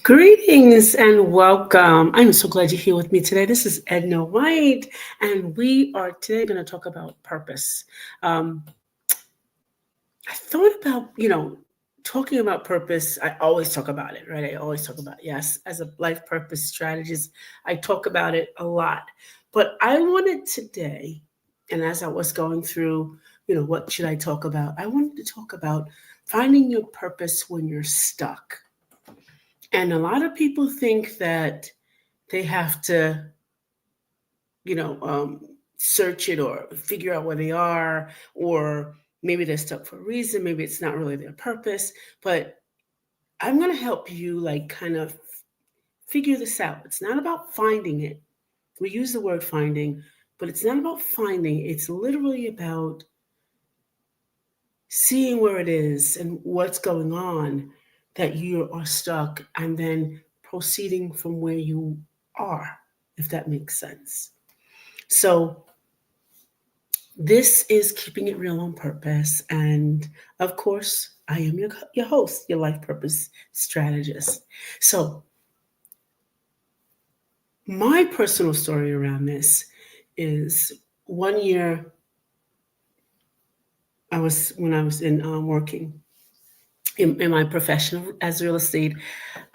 Greetings and welcome. I'm so glad you're here with me today. This is Edna White, and we are today going to talk about purpose. Um, I thought about, talking about purpose. I always talk about it, right? I always talk about, yes, as a life purpose strategist, I talk about it a lot. But I wanted today, and as I was going through, what should I talk about? I wanted to talk about finding your purpose when you're stuck. And a lot of people think that they have to, you know, um, search it or figure out where they are, or maybe they're stuck for a reason. Maybe it's not really their purpose. But I'm going to help you, like, kind of figure this out. It's not about finding it. We use the word finding, but it's not about finding. It's literally about seeing where it is and what's going on that you are stuck, and then proceeding from where you are, if that makes sense. So, this is Keeping It Real on Purpose. And of course, I am your host, your life purpose strategist. So, my personal story around this is one year when I was in working in my profession as real estate.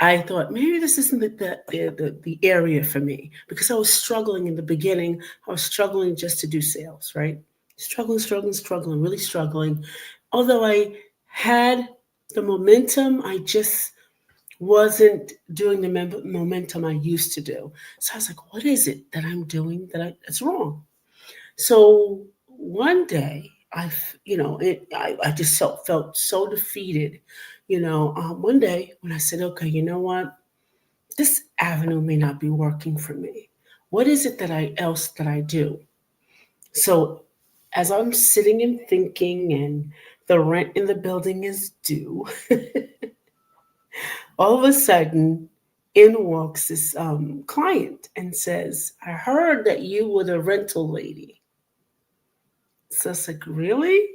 I thought maybe this isn't the area for me, because I was struggling in the beginning. I was struggling just to do sales, right? Struggling, really struggling. Although I had the momentum, I just wasn't doing the momentum I used to do. So I was like, what is it that I'm doing that's wrong? So one day, I just felt so defeated. One day when I said, okay, you know what? This avenue may not be working for me. What is it that I do? So as I'm sitting and thinking, and the rent in the building is due, all of a sudden, in walks this client and says, I heard that you were the rental lady. So I was like, really?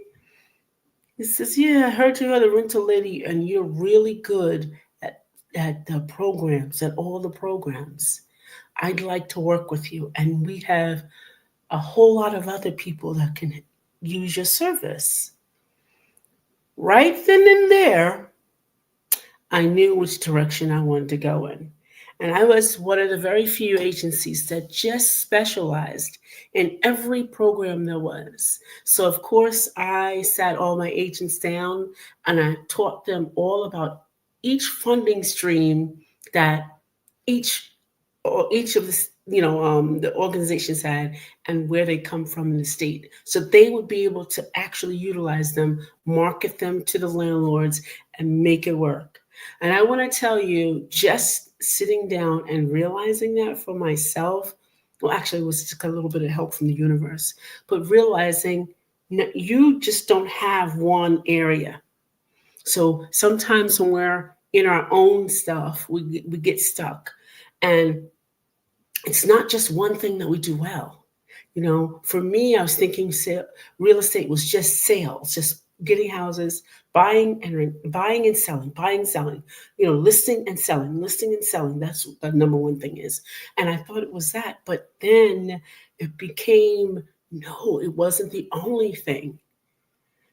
He says, yeah, I heard you are the rental lady and you're really good at the programs, at all the programs. I'd like to work with you. And we have a whole lot of other people that can use your service. Right then and there, I knew which direction I wanted to go in. And I was one of the very few agencies that just specialized in every program there was. So, of course, I sat all my agents down and I taught them all about each funding stream that each each of the organizations had, and where they come from in the state, so they would be able to actually utilize them, market them to the landlords, and make it work. And I want to tell you, just sitting down and realizing that for myself, well, actually, it was just a little bit of help from the universe, but realizing you just don't have one area. So sometimes when we're in our own stuff, we get stuck. And it's not just one thing that we do well. For me, I was thinking real estate was just sales, just getting houses, buying and selling, buying, selling, listing and selling, listing and selling. That's what the number one thing is. And I thought it was that, but then it became, no, it wasn't the only thing.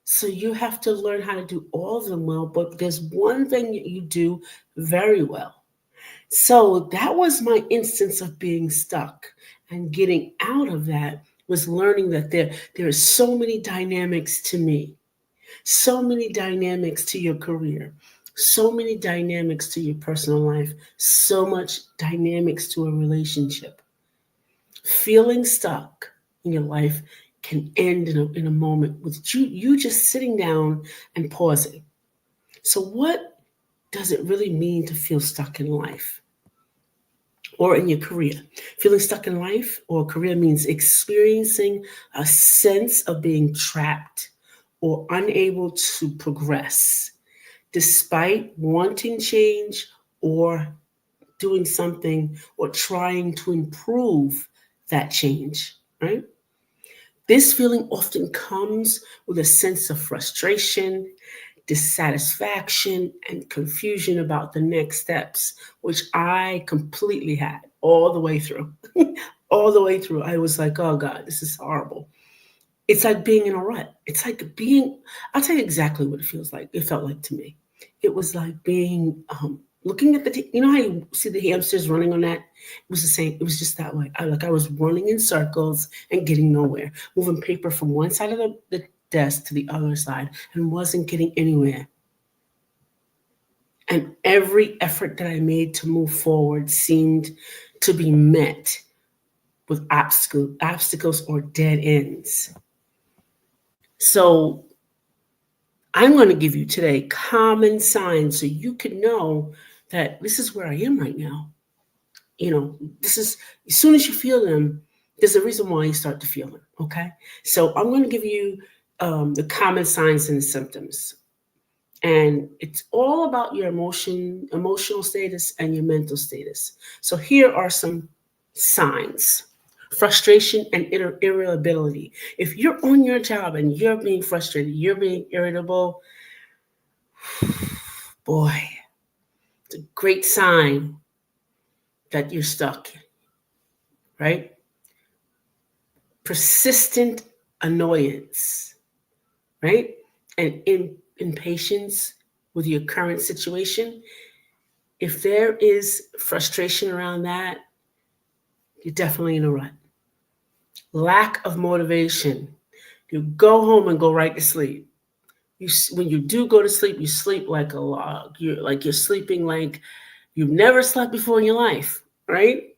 So you have to learn how to do all of them well, but there's one thing that you do very well. So that was my instance of being stuck, and getting out of that was learning that there are so many dynamics to me, so many dynamics to your career, so many dynamics to your personal life, so much dynamics to a relationship. Feeling stuck in your life can end in a moment with you just sitting down and pausing. So what does it really mean to feel stuck in life or in your career? Feeling stuck in life or career means experiencing a sense of being trapped or unable to progress despite wanting change, or doing something, or trying to improve that change, right? This feeling often comes with a sense of frustration, dissatisfaction, and confusion about the next steps, which I completely had all the way through. All the way through. I was like, oh God, this is horrible. It's like being in a rut. It's like being, I'll tell you exactly what it feels like. It felt like to me. It was like being, looking at you know how you see the hamsters running on that? It was the same. It was just that way. I was running in circles and getting nowhere, moving paper from one side of the desk to the other side and wasn't getting anywhere. And every effort that I made to move forward seemed to be met with obstacles or dead ends. So I'm going to give you today common signs so you can know that this is where I am right now. You know, this is, as soon as you feel them, there's a reason why you start to feel them. Okay. So I'm going to give you the common signs and symptoms. And it's all about your emotional status and your mental status. So here are some signs. Frustration and irritability. If you're on your job and you're being frustrated, you're being irritable, boy, it's a great sign that you're stuck, right? Persistent annoyance, right? And impatience with your current situation. If there is frustration around that, you're definitely in a rut. Lack of motivation. You go home and go right to sleep. When you do go to sleep, you sleep like a log. You're sleeping like you've never slept before in your life, right?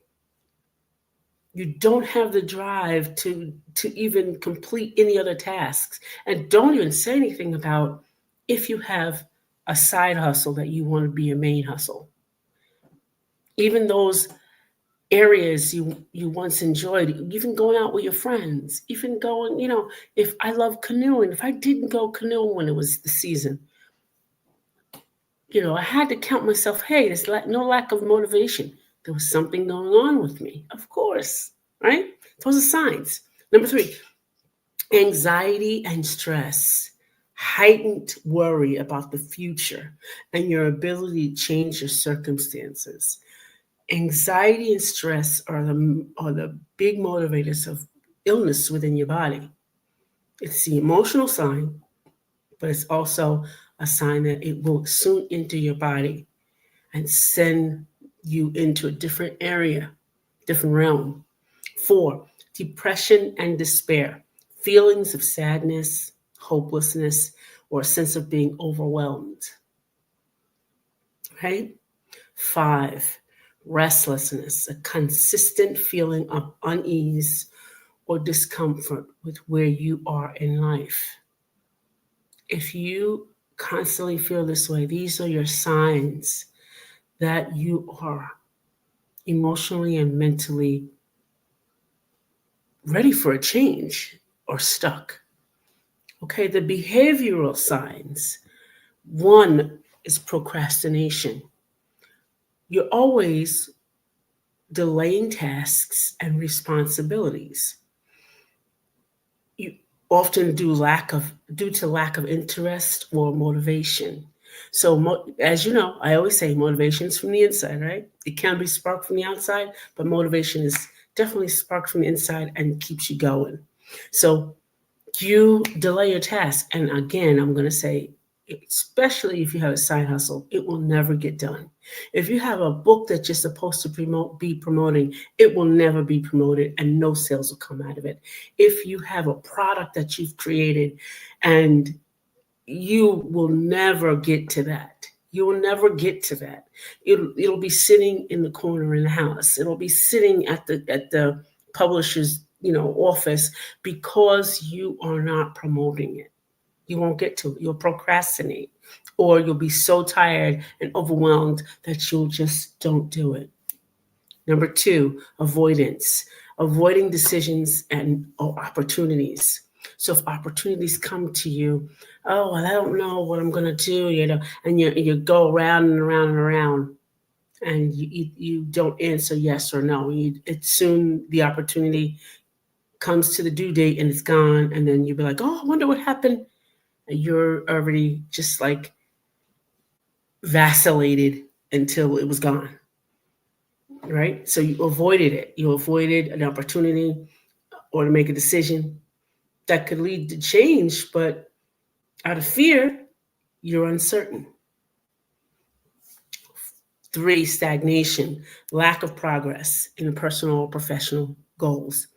You don't have the drive to even complete any other tasks. And don't even say anything about if you have a side hustle that you want to be a main hustle. Even those areas you once enjoyed, even going out with your friends, even going, if I love canoeing, if I didn't go canoeing when it was the season, I had to count myself, hey, there's no lack of motivation. There was something going on with me, of course, right? Those are signs. Number 3, anxiety and stress, heightened worry about the future and your ability to change your circumstances. Anxiety and stress are the big motivators of illness within your body. It's the emotional sign, but it's also a sign that it will soon enter your body and send you into a different area, different realm. 4, depression and despair, feelings of sadness, hopelessness, or a sense of being overwhelmed. Right? 5, restlessness, a consistent feeling of unease or discomfort with where you are in life. If you constantly feel this way, these are your signs that you are emotionally and mentally ready for a change or stuck. Okay, the behavioral signs. 1 is procrastination. You're always delaying tasks and responsibilities. You often due to lack of interest or motivation. So, as you know, I always say motivation is from the inside, right? It can be sparked from the outside, but motivation is definitely sparked from the inside and keeps you going. So you delay your task. And again, I'm going to say, especially if you have a side hustle, it will never get done. If you have a book that you're supposed to be promoting, it will never be promoted and no sales will come out of it. If you have a product that you've created and you will never get to that. You will never get to that. It'll be sitting in the corner in the house. It'll be sitting at the publisher's office because you are not promoting it. You won't get to it. You'll procrastinate, or you'll be so tired and overwhelmed that you'll just don't do it. Number 2, avoidance, avoiding decisions and opportunities. So if opportunities come to you, oh, well, I don't know what I'm going to do, and you go around and around and around, and you don't answer yes or no. It's soon the opportunity comes to the due date and it's gone, and then you'll be like, oh, I wonder what happened. You're already just like vacillated until it was gone, right? So you avoided it. You avoided an opportunity or to make a decision that could lead to change, but out of fear, you're uncertain. Three, stagnation, lack of progress in personal or professional goals,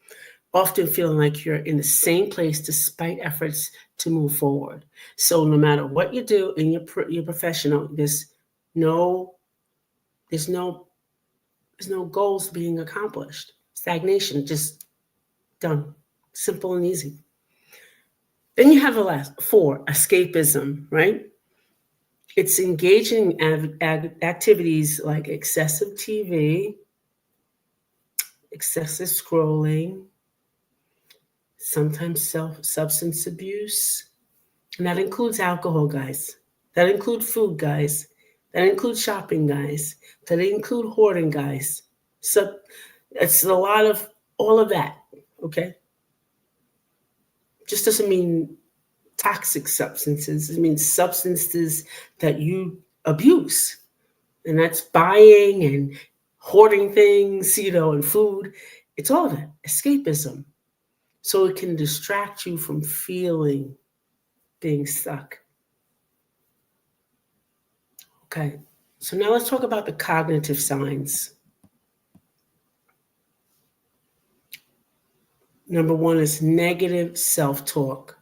often feeling like you're in the same place despite efforts to move forward. So no matter what you do in your professional, no there's no there's no goals being accomplished. Stagnation, just done, simple and easy. Then you have the last four, escapism, right? It's engaging in activities like excessive TV, excessive scrolling, sometimes substance abuse, and that includes alcohol, guys. That includes food, guys. That includes shopping, guys. That include hoarding, guys. So it's a lot of all of that. Okay, just doesn't mean toxic substances. It means substances that you abuse, and that's buying and hoarding things, and food. It's all that escapism, so it can distract you from feeling being stuck. Okay, so now let's talk about the cognitive signs. Number one is negative self talk.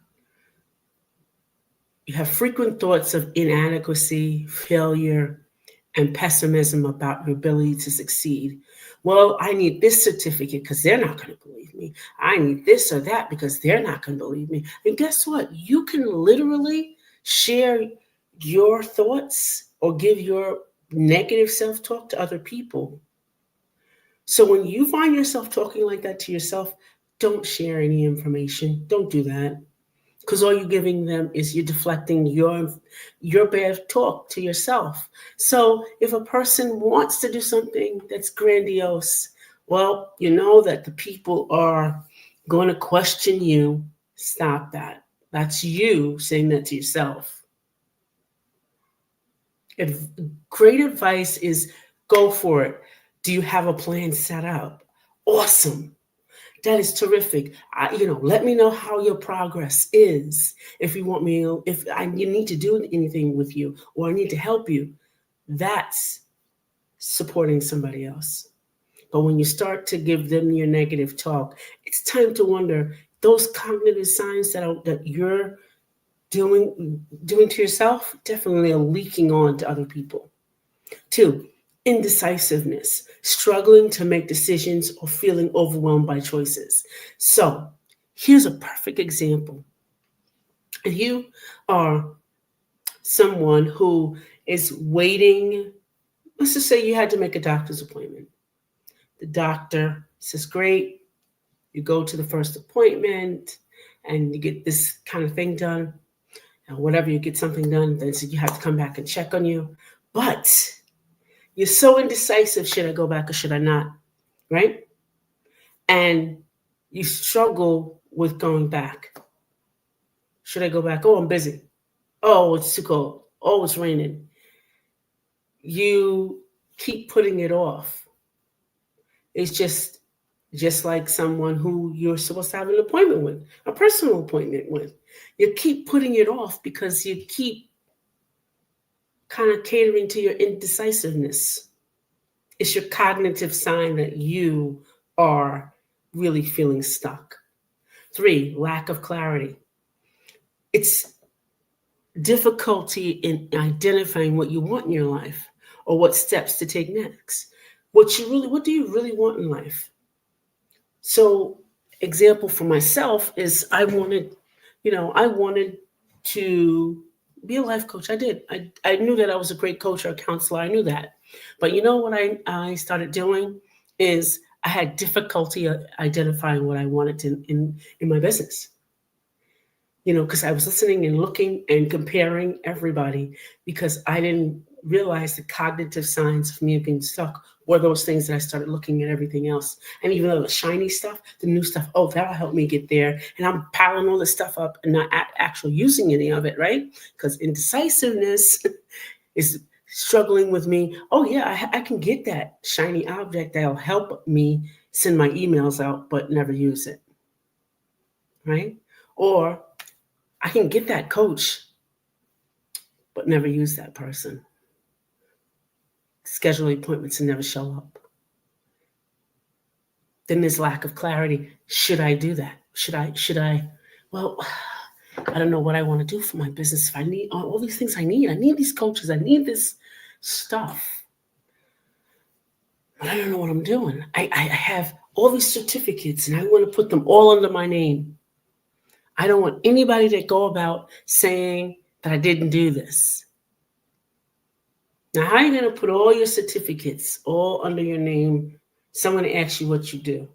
You have frequent thoughts of inadequacy, failure, and pessimism about your ability to succeed. Well, I need this certificate because they're not going to believe me. I need this or that because they're not going to believe me. And guess what? You can literally share your thoughts or give your negative self talk to other people. So when you find yourself talking like that to yourself, don't share any information. Don't do that, because all you're giving them is you're deflecting your bad talk to yourself. So if a person wants to do something that's grandiose, well, you know that the people are going to question you. Stop that. That's you saying that to yourself. If great advice is go for it. Do you have a plan set up? Awesome. That is terrific. Let me know how your progress is. If you want me, if you need to do anything with you, or I need to help you, that's supporting somebody else. But when you start to give them your negative talk, it's time to wonder those cognitive signs that you're doing to yourself definitely are leaking on to other people. Two, indecisiveness, struggling to make decisions or feeling overwhelmed by choices. So here's a perfect example. If you are someone who is waiting, let's just say you had to make a doctor's appointment. The doctor says, great, you go to the first appointment and you get this kind of thing done. And whatever, you get something done, then you have to come back and check on you. But you're so indecisive, should I go back or should I not? Right? And you struggle with going back. Should I go back? Oh, I'm busy. Oh, it's too cold. Oh, it's raining. You keep putting it off. It's just like someone who you're supposed to have an appointment with, a personal appointment with. You keep putting it off because you keep kind of catering to your indecisiveness. It's your cognitive sign that you are really feeling stuck. Three, lack of clarity. It's difficulty in identifying what you want in your life or what steps to take next. What do you really want in life? So, example for myself is I wanted to be a life coach. I did. I knew that I was a great coach or a counselor. I knew that. But you know what I started doing is I had difficulty identifying what I wanted in my business. because I was listening and looking and comparing everybody because I didn't realize the cognitive signs of me being stuck were those things that I started looking at everything else. And even though the shiny stuff, the new stuff, oh, that'll help me get there. And I'm piling all this stuff up and not actually using any of it, right? Because indecisiveness is struggling with me. Oh, yeah, I can get that shiny object that'll help me send my emails out, but never use it, right? Or I can get that coach, but never use that person. Schedule appointments and never show up. Then there's lack of clarity. Should I do that? Should I? Well, I don't know what I want to do for my business. If I need all these things I need these coaches, I need this stuff. But I don't know what I'm doing. I have all these certificates and I want to put them all under my name. I don't want anybody to go about saying that I didn't do this. Now, how are you going to put all your certificates all under your name? Someone asks you what you do,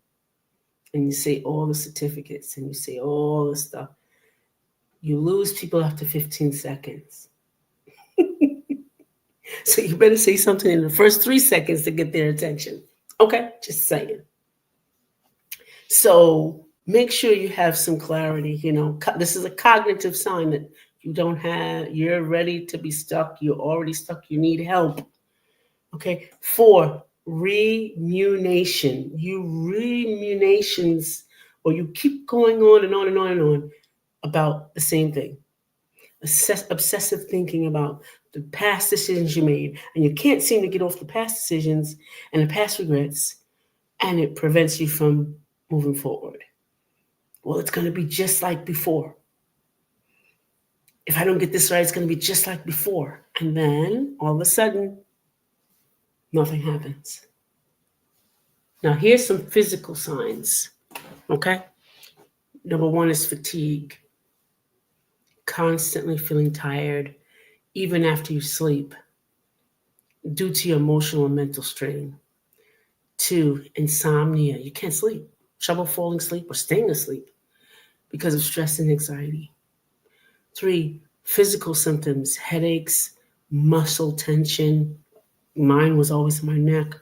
and you say all the certificates, and you say all the stuff. You lose people after 15 seconds. So you better say something in the first 3 seconds to get their attention. Okay, just saying. So make sure you have some clarity. This is a cognitive sign that you're ready to be stuck. You're already stuck. You need help. Okay. 4, rumination. Or you keep going on and on and on and on about the same thing. Obsessive thinking about the past decisions you made, and you can't seem to get off the past decisions and the past regrets, and it prevents you from moving forward. Well, it's going to be just like before. If I don't get this right, it's going to be just like before. And then all of a sudden, nothing happens. Now, here's some physical signs, okay? Number 1 is fatigue. Constantly feeling tired, even after you sleep, due to your emotional and mental strain. 2, insomnia. You can't sleep. Trouble falling asleep or staying asleep because of stress and anxiety. 3, physical symptoms, headaches, muscle tension. Mine was always in my neck,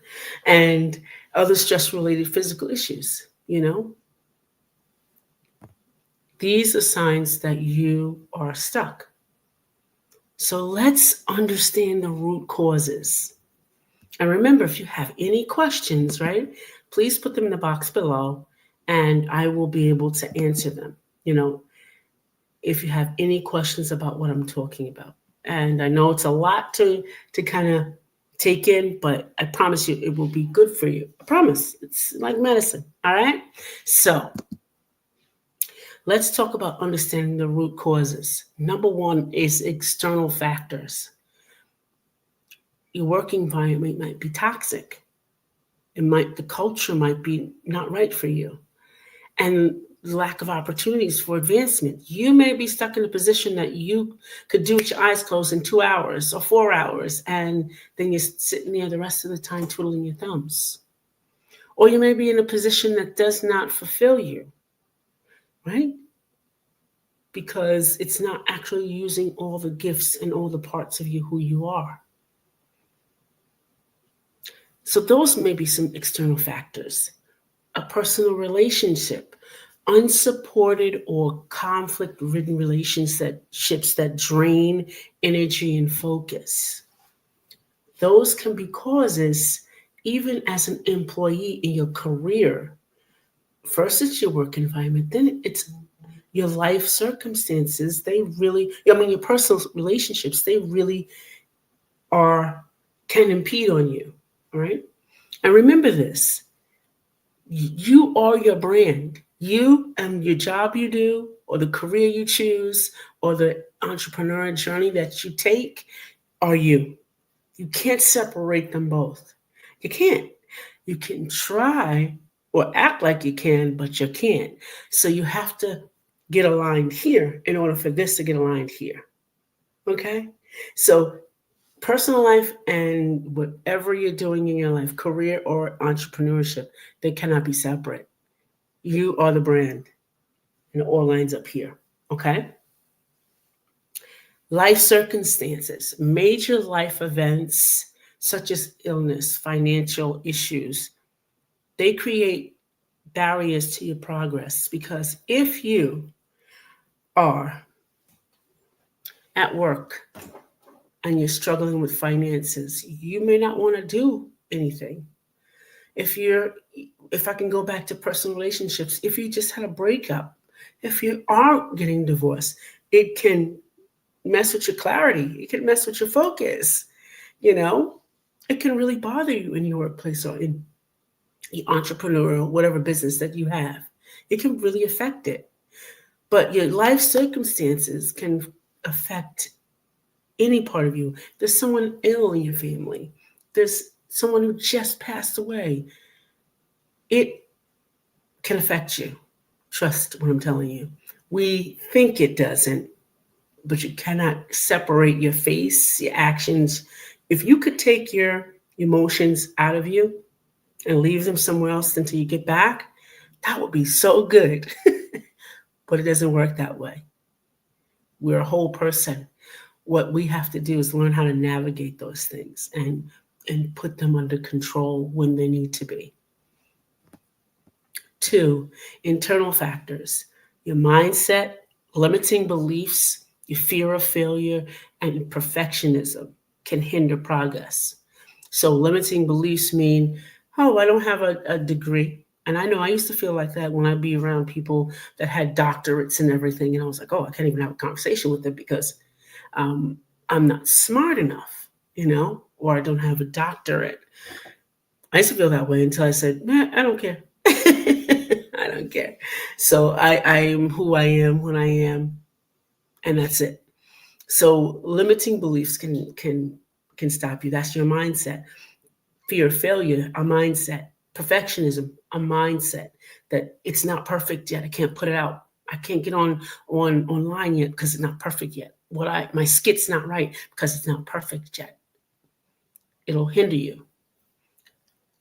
and other stress-related physical issues, These are signs that you are stuck. So let's understand the root causes. And remember, if you have any questions, right, please put them in the box below and I will be able to answer them, if you have any questions about what I'm talking about. And I know it's a lot to kind of take in, but I promise you it will be good for you. I promise. It's like medicine, all right? So let's talk about understanding the root causes. Number 1 is external factors. Your work environment might be toxic. The culture might be not right for you. And lack of opportunities for advancement. You may be stuck in a position that you could do with your eyes closed in 2 hours or 4 hours, and then you're sitting there the rest of the time twiddling your thumbs. Or you may be in a position that does not fulfill you, right? Because it's not actually using all the gifts and all the parts of you who you are. So those may be some external factors. A personal relationship, unsupported or conflict-ridden relationships that drain energy and focus. Those can be causes even as an employee in your career. First, it's your work environment, then it's your life circumstances. Your personal relationships, they really can impede on you, all right? And remember this, you are your brand. You and your job you do, or the career you choose, or the entrepreneurial journey that you take are you. You can't separate them both. You can't. You can try or act like you can, but you can't. So you have to get aligned here in order for this to get aligned here. Okay? So personal life and whatever you're doing in your life, career or entrepreneurship, they cannot be separate. You are the brand, and it all lines up here. Okay? Life circumstances, major life events such as illness, financial issues, they create barriers to your progress because if you are at work and you're struggling with finances, you may not want to do anything. If you're, if I can go back to personal relationships, if you just had a breakup, if you are getting divorced, it can mess with your clarity. It can mess with your focus. You know, it can really bother you in your workplace or in the entrepreneurial, whatever business that you have. It can really affect it. But your life circumstances can affect any part of you. There's someone ill in your family. There's someone who just passed away. It can affect you. Trust what I'm telling you. We think it doesn't, but you cannot separate your face, your actions. If you could take your emotions out of you and leave them somewhere else until you get back, that would be so good. But it doesn't work that way. We're a whole person. What we have to do is learn how to navigate those things and put them under control when they need to be. Two, internal factors. Your mindset, limiting beliefs, your fear of failure, and perfectionism can hinder progress. So limiting beliefs mean, oh, I don't have a degree. And I know I used to feel like that when I'd be around people that had doctorates and everything. And I was like, oh, I can't even have a conversation with them because um, I'm not smart enough, or I don't have a doctorate. I used to feel that way until I said, man, I don't care. I don't care. So I am who I am when I am, and that's it. So limiting beliefs can stop you. That's your mindset. Fear of failure, a mindset. Perfectionism, a mindset that it's not perfect yet. I can't put it out. I can't get on online yet because it's not perfect yet. My skit's not right because it's not perfect yet. It'll hinder you.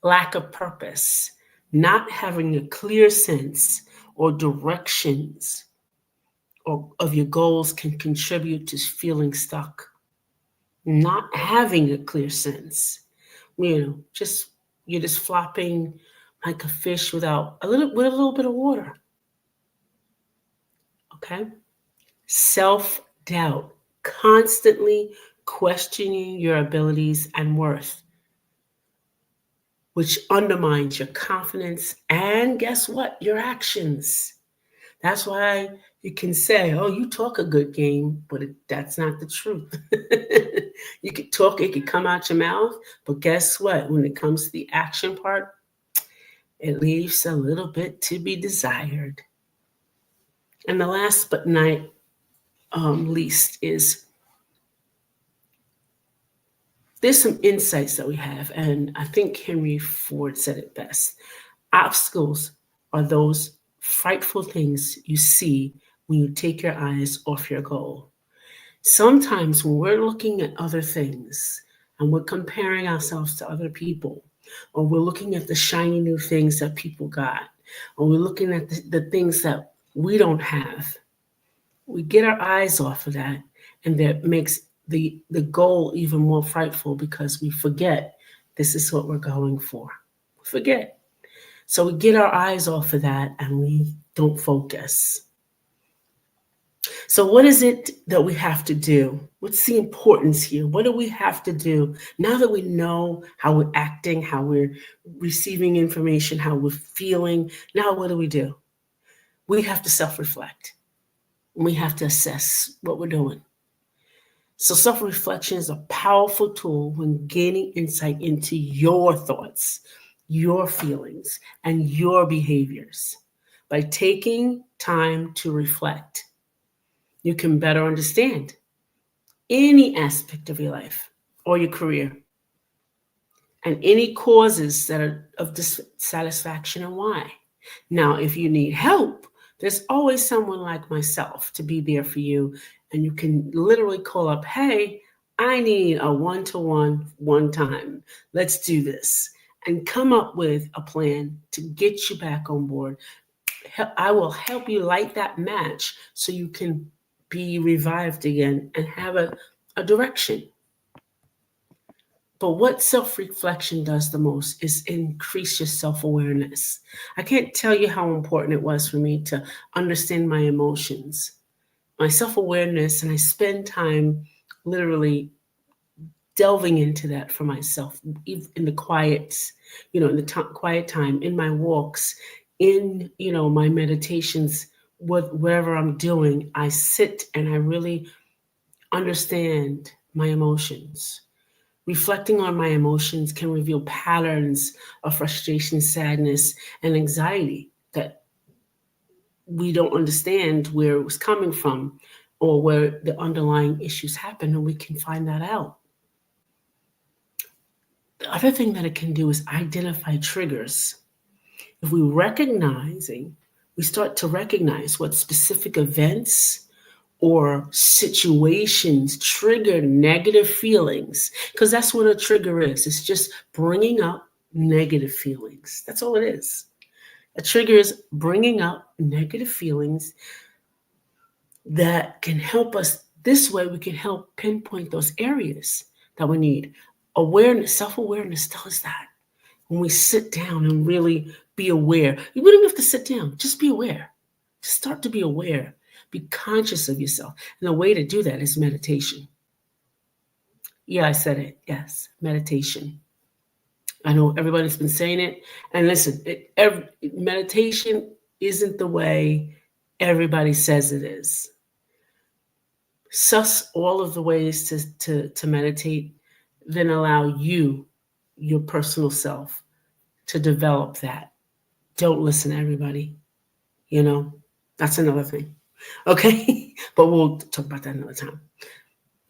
Lack of purpose, not having a clear sense or directions of your goals can contribute to feeling stuck. Not having a clear sense, just you're just flopping like a fish without with a little bit of water. Okay, self-doubt, constantly questioning your abilities and worth, which undermines your confidence and guess what? Your actions. That's why you can say, oh, you talk a good game, but that's not the truth. You could talk, it could come out your mouth, but guess what? When it comes to the action part, it leaves a little bit to be desired. And the last but not least is there's some insights that we have, and I think Henry Ford said it best. Obstacles are those frightful things you see when you take your eyes off your goal. Sometimes when we're looking at other things and we're comparing ourselves to other people, or we're looking at the shiny new things that people got, or we're looking at the things that we don't have, we get our eyes off of that, and that makes the goal even more frightful because we forget this is what we're going for. Forget. So we get our eyes off of that and we don't focus. So what is it that we have to do? What's the importance here? What do we have to do now that we know how we're acting, how we're receiving information, how we're feeling? Now what do? We have to self-reflect. We have to assess what we're doing. So self-reflection is a powerful tool when gaining insight into your thoughts, your feelings, and your behaviors. By taking time to reflect, you can better understand any aspect of your life or your career and any causes that are of dissatisfaction and why. Now, if you need help, there's always someone like myself to be there for you. And you can literally call up, hey, I need a one-to-one, one time. Let's do this. And come up with a plan to get you back on board I will help you light that match so you can be revived again and have a direction. But what self reflection does the most is increase your self awareness. I can't tell you how important it was for me to understand my emotions, my self awareness, and I spend time literally delving into that for myself in the quiet, in the quiet time, in my walks, in my meditations, whatever I'm doing. I sit and I really understand my emotions. Reflecting on my emotions can reveal patterns of frustration, sadness, and anxiety that we don't understand where it was coming from or where the underlying issues happen, and we can find that out. The other thing that it can do is identify triggers. If we start to recognize what specific events or situations trigger negative feelings, because that's what a trigger is. It's just bringing up negative feelings. That's all it is. A trigger is bringing up negative feelings that can help us. This way, we can help pinpoint those areas that we need. Awareness, self awareness tells us that. When we sit down and really be aware, you wouldn't have to sit down, just be aware. Just start to be aware, be conscious of yourself. And the way to do that is meditation. Yeah, I said it. Yes, meditation. I know everybody's been saying it. And listen, meditation isn't the way everybody says it is. Suss all of the ways to meditate, then allow you, your personal self, to develop that. Don't listen to everybody. You know, that's another thing. Okay. But we'll talk about that another time.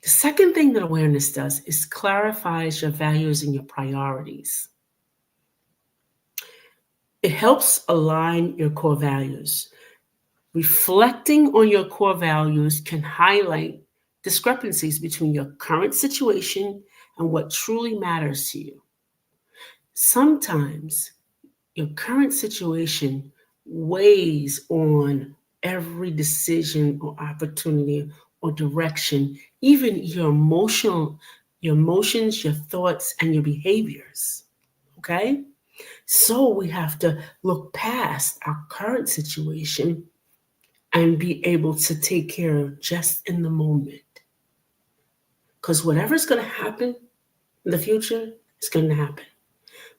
The second thing that awareness does is clarifies your values and your priorities. It helps align your core values. Reflecting on your core values can highlight discrepancies between your current situation and what truly matters to you. Sometimes your current situation weighs on every decision or opportunity or direction, even your emotions, your thoughts, and your behaviors. Okay? So we have to look past our current situation and be able to take care of just in the moment. Because whatever's going to happen in the future is going to happen.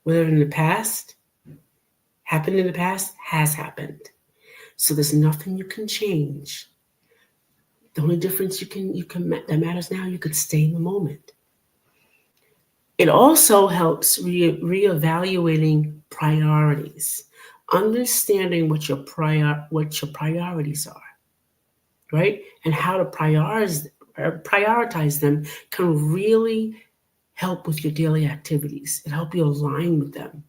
Whatever in the past happened in the past has happened. So there's nothing you can change. The only difference that matters now, you could stay in the moment. It also helps reevaluating priorities, understanding what your priorities are, right? And how to prioritize them can really help with your daily activities. It helps you align with them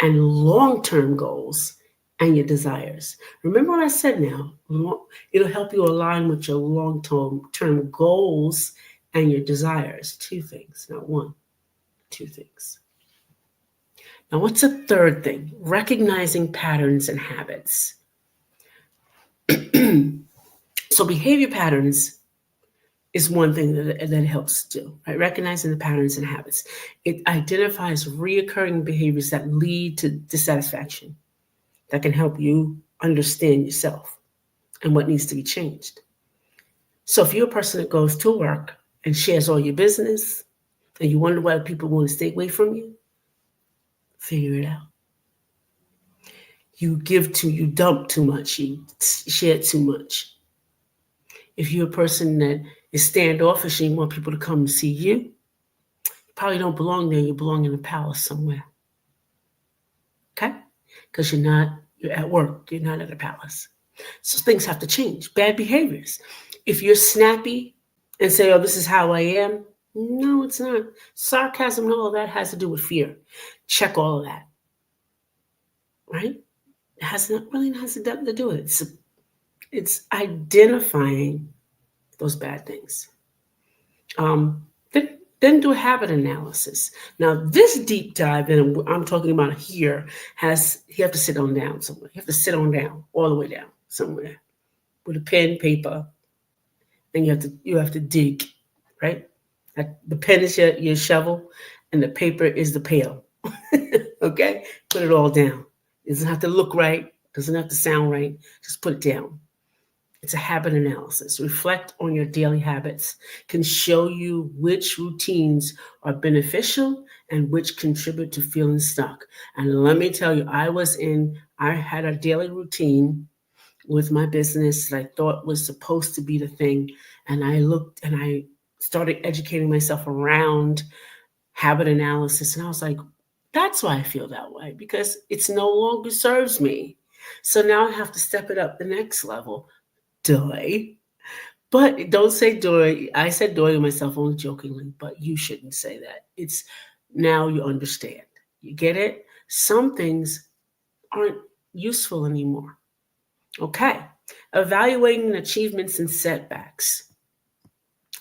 and long-term goals and your desires. Remember what I said now? It'll help you align with your long-term goals and your desires. Two things, not one, two things. Now, what's a third thing? Recognizing patterns and habits. So behavior patterns is one thing that helps do, right? Recognizing the patterns and habits. It identifies reoccurring behaviors that lead to dissatisfaction, that can help you understand yourself and what needs to be changed. So if you're a person that goes to work and shares all your business and you wonder why people want to stay away from you, figure it out. You dump too much, you share too much. If you're a person that is standoffish and you want people to come and see you, you probably don't belong there. You belong in a palace somewhere. Okay? Because you're at work. You're not at a palace. So things have to change. Bad behaviors. If you're snappy and say, oh, this is how I am, no, it's not. Sarcasm and all of that has to do with fear. Check all of that. Right? It has nothing to do with it. It's identifying those bad things. Then Then do a habit analysis. Now, this deep dive, and I'm talking about here, you have to sit on down somewhere. You have to sit on down, all the way down somewhere, with a pen, paper, and you have to dig, right? The pen is your shovel, and the paper is the pail. Okay, put it all down. It doesn't have to look right. Doesn't have to sound right. Just put it down. It's a habit analysis. Reflect on your daily habits. Can show you which routines are beneficial and which contribute to feeling stuck. And let me tell you, I had a daily routine with my business that I thought was supposed to be the thing. And I looked and I started educating myself around habit analysis. And I was like, that's why I feel that way, because it's no longer serves me. So now I have to step it up the next level. Doy. But don't say doy. I said doy to myself only jokingly, but you shouldn't say that. It's now you understand. You get it? Some things aren't useful anymore. Okay. Evaluating achievements and setbacks.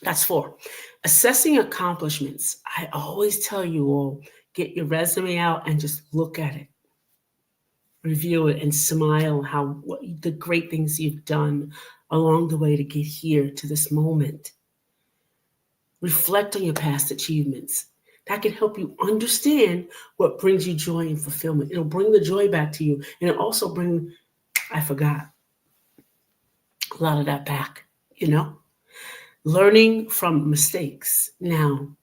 That's 4. Assessing accomplishments. I always tell you all, get your resume out and just look at it. Review it and smile what the great things you've done along the way to get here to this moment. Reflect on your past achievements. That can help you understand what brings you joy and fulfillment. It'll bring the joy back to you. And it'll also bring, I forgot, a lot of that back, Learning from mistakes. Now,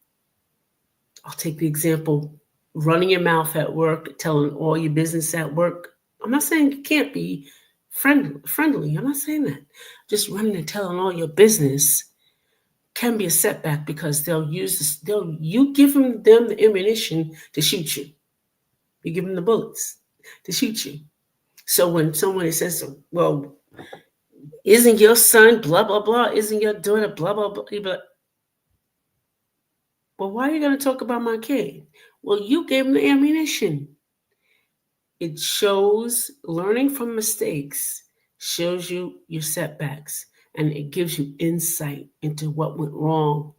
I'll take the example, running your mouth at work, telling all your business at work. I'm not saying you can't be friendly. I'm not saying that. Just running and telling all your business can be a setback, because they'll use this. You give them the ammunition to shoot you. You give them the bullets to shoot you. So when somebody says, "Well, isn't your son blah blah blah? Isn't your daughter blah blah blah?" You'd be like, "Well, why are you going to talk about my kid?" Well, you gave them the ammunition. It shows learning from mistakes, shows you your setbacks, and it gives you insight into what went wrong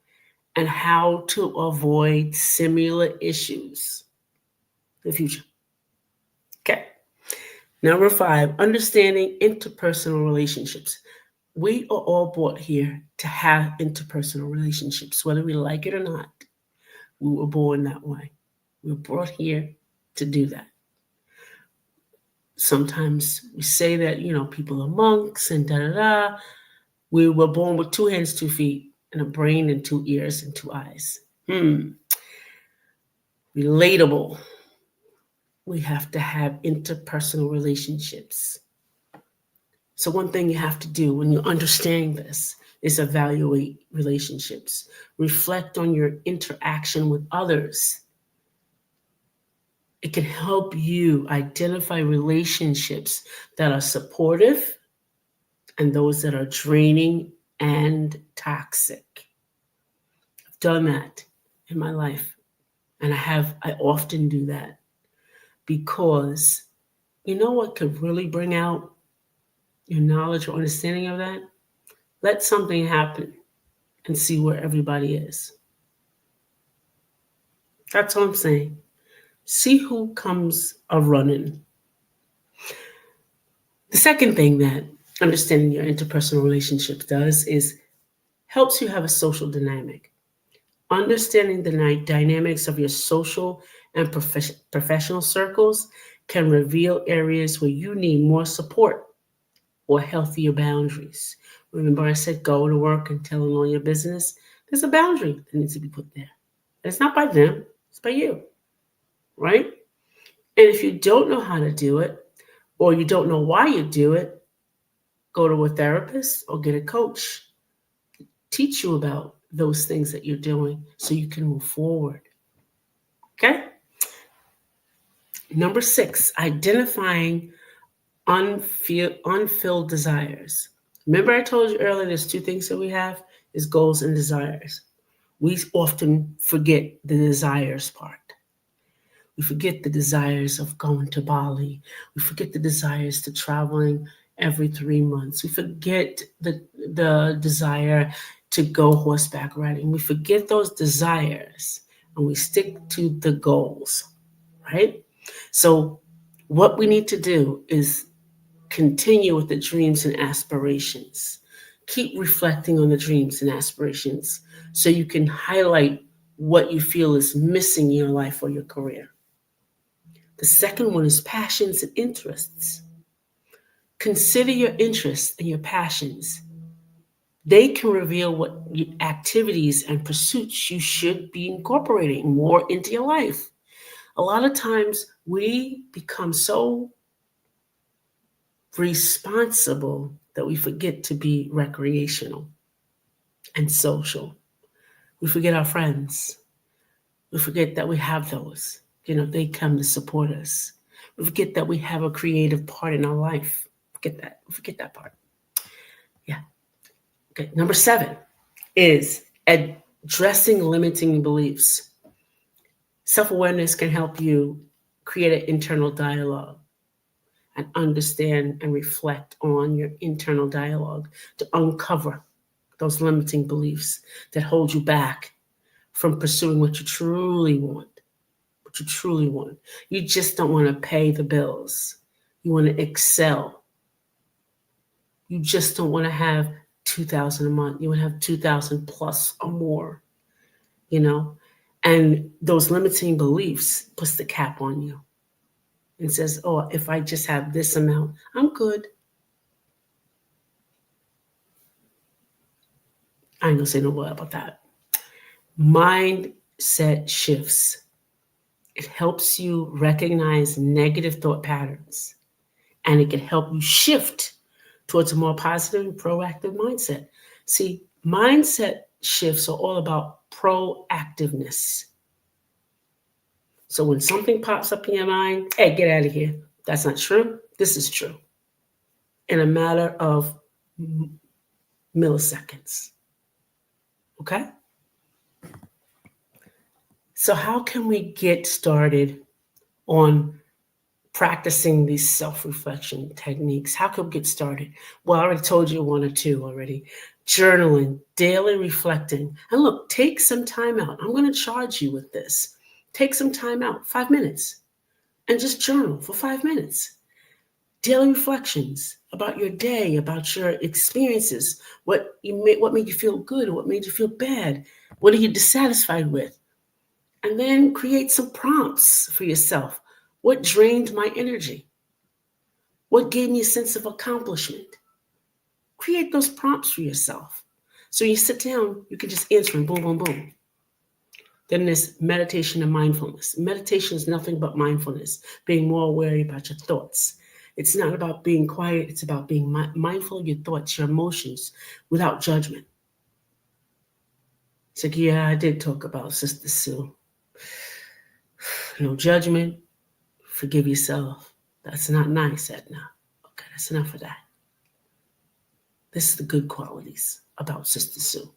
and how to avoid similar issues in the future. Okay. Number 5, understanding interpersonal relationships. We are all brought here to have interpersonal relationships, whether we like it or not. We were born that way. We were brought here to do that. Sometimes we say that, people are monks and da-da-da. We were born with 2 hands, 2 feet, and a brain and 2 ears and 2 eyes. Relatable. We have to have interpersonal relationships. So one thing you have to do when you understand this is evaluate relationships. Reflect on your interaction with others. It can help you identify relationships that are supportive and those that are draining and toxic. I've done that in my life, and I often do that, because you know what could really bring out your knowledge or understanding of that? Let something happen and see where everybody is. That's all I'm saying. See who comes a running. The second thing that understanding your interpersonal relationships does is helps you have a social dynamic. Understanding the dynamics of your social and professional circles can reveal areas where you need more support or healthier boundaries. Remember, I said go to work and telling all your business. There's a boundary that needs to be put there. And it's not by them, it's by you, right? And if you don't know how to do it, or you don't know why you do it, go to a therapist or get a coach. Teach you about those things that you're doing so you can move forward. Okay? Number 6, identifying unfulfilled desires. Remember I told you earlier there's 2 things that we have, is goals and desires. We often forget the desires part. We forget the desires of going to Bali. We forget the desires to traveling every 3 months. We forget the desire to go horseback riding. We forget those desires and we stick to the goals, right? So, what we need to do is continue with the dreams and aspirations. Keep reflecting on the dreams and aspirations so you can highlight what you feel is missing in your life or your career. The second one is passions and interests. Consider your interests and your passions. They can reveal what activities and pursuits you should be incorporating more into your life. A lot of times we become so responsible that we forget to be recreational and social. We forget our friends. We forget that we have those. They come to support us. We forget that we have a creative part in our life. Forget that. Forget that part. Yeah. Okay. Number 7 is addressing limiting beliefs. Self-awareness can help you create an internal dialogue and understand and reflect on your internal dialogue to uncover those limiting beliefs that hold you back from pursuing what you truly want. What you truly want. You just don't want to pay the bills. You want to excel. You just don't want to have 2,000 a month. You want to have 2,000 plus or more, you know? And those limiting beliefs puts the cap on you and says, oh, if I just have this amount, I'm good. I ain't gonna say no more about that. Mindset shifts. It helps you recognize negative thought patterns and it can help you shift towards a more positive and proactive mindset. See, mindset shifts are all about proactiveness. So when something pops up in your mind, hey, get out of here. That's not true. This is true. In a matter of milliseconds. Okay? So how can we get started on practicing these self-reflection techniques? How can we get started? Well, I already told you one or two already. Journaling, daily reflecting. And look, take some time out. I'm going to charge you with this. Take some time out, 5 minutes, and just journal for 5 minutes. Daily reflections about your day, about your experiences, what made you feel good, what made you feel bad, what are you dissatisfied with? And then create some prompts for yourself. What drained my energy? What gave me a sense of accomplishment? Create those prompts for yourself. So you sit down, you can just answer them, boom, boom, boom. Then there's meditation and mindfulness. Meditation is nothing but mindfulness, being more aware about your thoughts. It's not about being quiet. It's about being mindful of your thoughts, your emotions, without judgment. It's like, yeah, I did talk about Sister Sue. No judgment. Forgive yourself. That's not nice, Edna. Okay, that's enough of that. This is the good qualities about Sister Sue.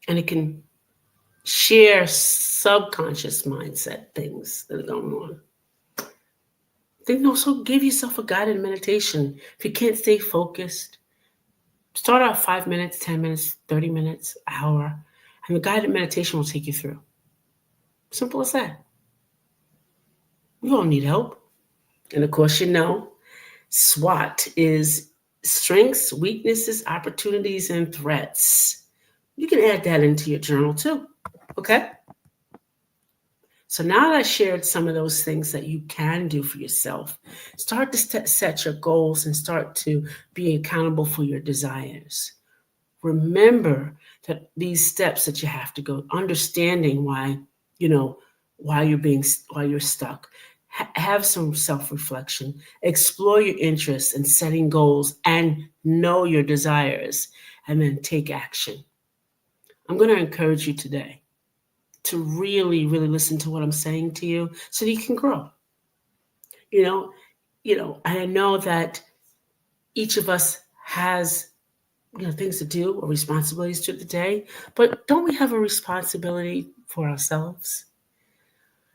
And it can share subconscious mindset things that are going on. Then also give yourself a guided meditation. If you can't stay focused, start out 5 minutes, 10 minutes, 30 minutes, hour, and the guided meditation will take you through. Simple as that. We all need help. And of course, SWOT is strengths, weaknesses, opportunities, and threats. You can add that into your journal too. Okay? So now that I shared some of those things that you can do for yourself, start to set your goals and start to be accountable for your desires. Remember that these steps that you have to go, understanding why you're stuck. Have some self-reflection, explore your interests and setting goals and know your desires, and then take action. I'm going to encourage you today to really, really listen to what I'm saying to you so that you can grow. I know that each of us has things to do or responsibilities to the day, but don't we have a responsibility for ourselves?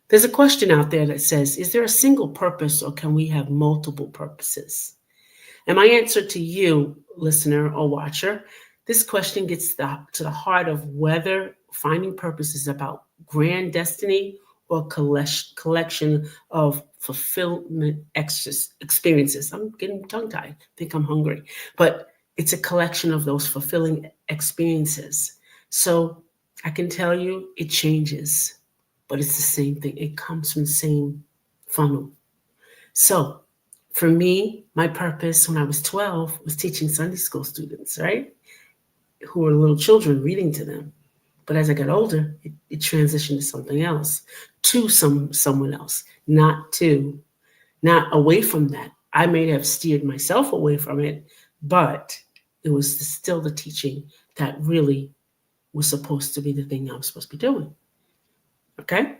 There's a question out there that says, is there a single purpose or can we have multiple purposes? And my answer to you, listener or watcher, This question gets to the heart of whether finding purpose is about grand destiny or collection of fulfillment experiences. I'm getting tongue tied. I think I'm hungry. But it's a collection of those fulfilling experiences. So I can tell you it changes, but it's the same thing. It comes from the same funnel. So for me, my purpose when I was 12 was teaching Sunday school students, right? Who were little children, reading to them. But as I got older, it transitioned to something else, to someone else, not away from that. I may have steered myself away from it, but it was still the teaching that really was supposed to be the thing I was supposed to be doing. Okay? Let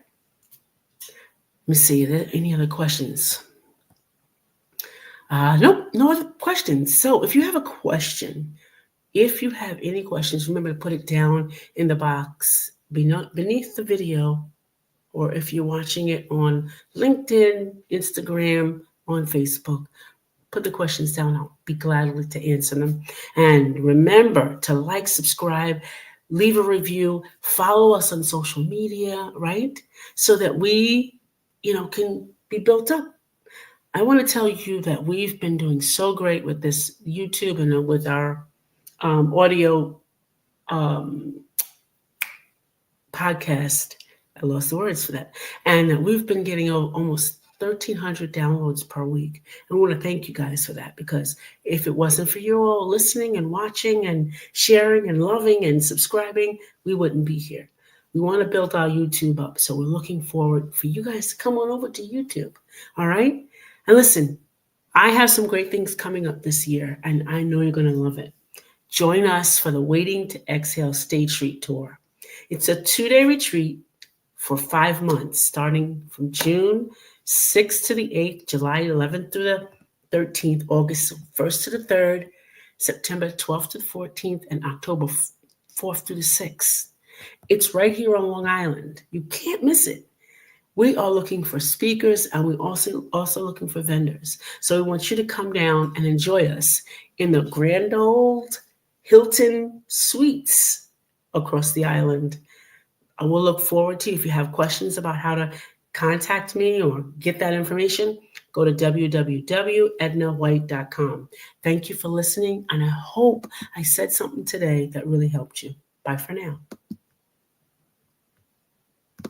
me see. Are there any other questions? Nope, no other questions. So if you have a question, if you have any questions, remember to put it down in the box beneath the video, or if you're watching it on LinkedIn, Instagram, on Facebook, put the questions down. I'll be glad to answer them. And remember to like, subscribe, leave a review, follow us on social media, right? So that we, can be built up. I want to tell you that we've been doing so great with this YouTube and with our audio um, podcast. I lost the words for that. And we've been getting almost 1,300 downloads per week. And I want to thank you guys for that, because if it wasn't for you all listening and watching and sharing and loving and subscribing, we wouldn't be here. We want to build our YouTube up. So we're looking forward for you guys to come on over to YouTube. All right? And listen, I have some great things coming up this year, and I know you're going to love it. Join us for the Waiting to Exhale State Street Tour. It's a 2-day retreat for 5 months, starting from June 6th to the 8th, July 11th through the 13th, August 1st to the 3rd, September 12th to the 14th, and October 4th through the 6th. It's right here on Long Island. You can't miss it. We are looking for speakers, and we're also looking for vendors. So we want you to come down and enjoy us in the grand old Hilton Suites across the island. I will look forward to, if you have questions about how to contact me or get that information, go to www.ednawhite.com. Thank you for listening, and I hope I said something today that really helped you. Bye for now.